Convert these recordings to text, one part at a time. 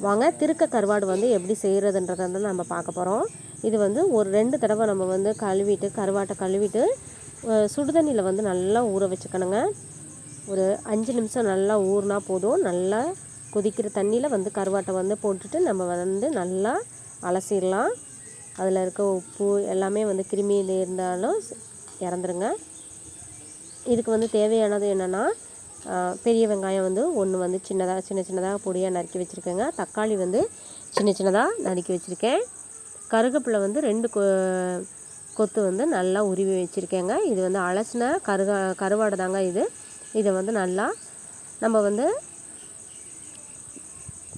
வாங்க திருக்க கருவாடு வந்து எப்படி செய்கிறதுன்றதை வந்து நம்ம பார்க்க போகிறோம். இது வந்து ஒரு 2 தடவை நம்ம வந்து கழுவிட்டு கருவாட்டை கழுவிட்டு சுடுதண்ணியில் வந்து நல்லா ஊற வச்சுக்கணுங்க. ஒரு 5 நிமிஷம் நல்லா ஊறினா போதும். நல்லா கொதிக்கிற தண்ணியில் வந்து கருவாட்டை வந்து போட்டுட்டு நம்ம வந்து நல்லா அலசிடலாம். அதில் இருக்க உப்பு எல்லாமே வந்து கிருமி இருந்தாலும் இறந்துருங்க. இதுக்கு வந்து தேவையானது என்னென்னா, பெரிய வெங்காயம் வந்து 1 வந்து சின்ன சின்னதாக பொடியாக நறுக்கி வச்சுருக்கேங்க. தக்காளி வந்து சின்ன சின்னதாக நறுக்கி வச்சுருக்கேன். கருவேப்பிலை வந்து 2 கொத்து வந்து நல்லா உருவி வச்சுருக்கேங்க. இது வந்து அலசின கருவாடு தாங்க இது. இதை வந்து நல்லா நம்ம வந்து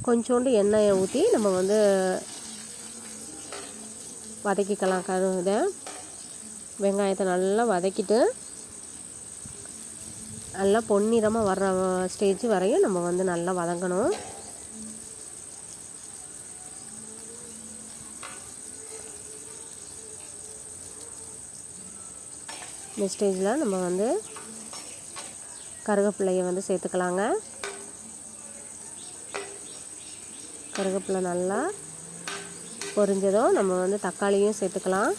கொஞ்சோண்டு எண்ணெயை ஊற்றி நம்ம வந்து வதக்கிக்கலாம். வெங்காயத்தை நல்லா வதக்கிட்டு நல்லா பொன்னிறமாக வர்ற ஸ்டேஜ் வரையும் நம்ம வந்து நல்லா வதங்கணும். இந்த ஸ்டேஜில் நம்ம வந்து கருவேப்பிலையை வந்து சேர்த்துக்கலாங்க. கருவேப்பிலை நல்லா பொரிஞ்சதும் நம்ம வந்து தக்காளியும் சேர்த்துக்கலாம்.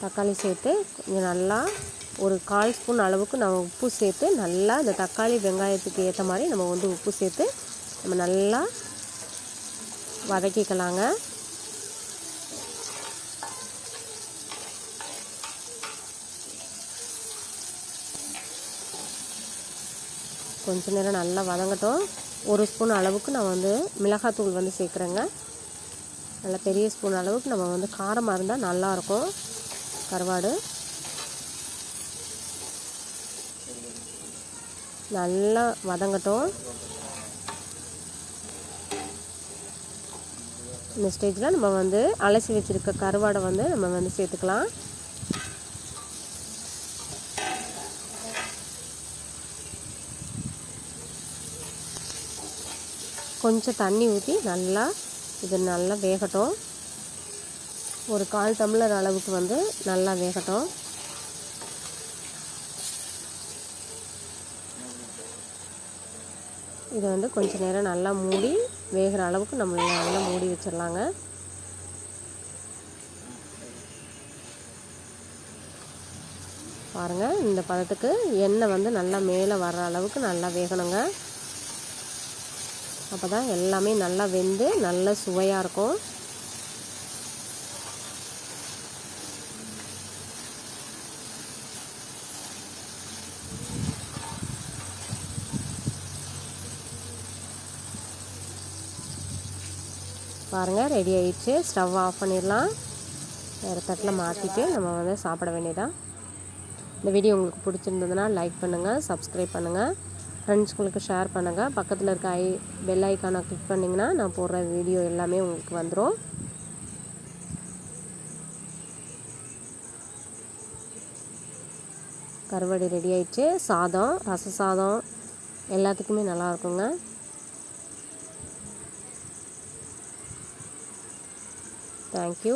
தக்காளி சேர்த்து கொஞ்சம் நல்லா ஒரு 1/4 ஸ்பூன் அளவுக்கு நம்ம உப்பு சேர்த்து நல்லா இந்த தக்காளி வெங்காயத்துக்கு ஏற்ற மாதிரி நம்ம வந்து உப்பு சேர்த்து நம்ம நல்லா வதக்கிக்கலாங்க. கொஞ்ச நேரம் நல்லா வதங்கட்டும். 1 ஸ்பூன் அளவுக்கு நான் வந்து மிளகாத்தூள் வந்து சேர்க்குறேங்க. நல்லா பெரிய ஸ்பூன் அளவுக்கு நம்ம வந்து காரமாக இருந்தால் நல்லாயிருக்கும் கருவாடு. நல்லா வதங்கட்டும். இந்த ஸ்டேஜில் நம்ம வந்து அலசி வச்சுருக்க கருவாடை வந்து நம்ம வந்து சேர்த்துக்கலாம். கொஞ்சம் தண்ணி ஊற்றி நல்லா இது நல்லா வேகட்டும். ஒரு 1/4 டம்ளர் அளவுக்கு வந்து நல்லா வேகட்டும். இதை வந்து கொஞ்சம் நேரம் நல்லா மூடி வேகிற அளவுக்கு நம்ம நல்லா மூடி வச்சிடலாங்க. பாருங்கள், இந்த பதத்துக்கு எண்ணெய் வந்து நல்லா மேலே வர்ற அளவுக்கு நல்லா வேகணுங்க. அப்போ தான் எல்லாமே நல்லா வெந்து நல்ல சுவையாக இருக்கும். பாருங்கள், ரெடி ஆயிடுச்சு. ஸ்டவ் ஆஃப் பண்ணிடலாம். வேறு தட்டில் மாற்றிட்டு நம்ம வந்து சாப்பிட வேண்டியதான். இந்த வீடியோ உங்களுக்கு பிடிச்சிருந்ததுன்னா லைக் பண்ணுங்கள், சப்ஸ்கிரைப் பண்ணுங்கள், ஃப்ரெண்ட்ஸ்களுக்கு ஷேர் பண்ணுங்கள். பக்கத்தில் இருக்க பெல் ஐக்கானை கிளிக் பண்ணிங்கன்னா நான் போடுற வீடியோ எல்லாமே உங்களுக்கு வந்துடும். கருவாடு ரெடி ஆயிடுச்சு. சாதம், ரச சாதம் எல்லாத்துக்குமே நல்லா இருக்குங்க. தேங்க்யூ.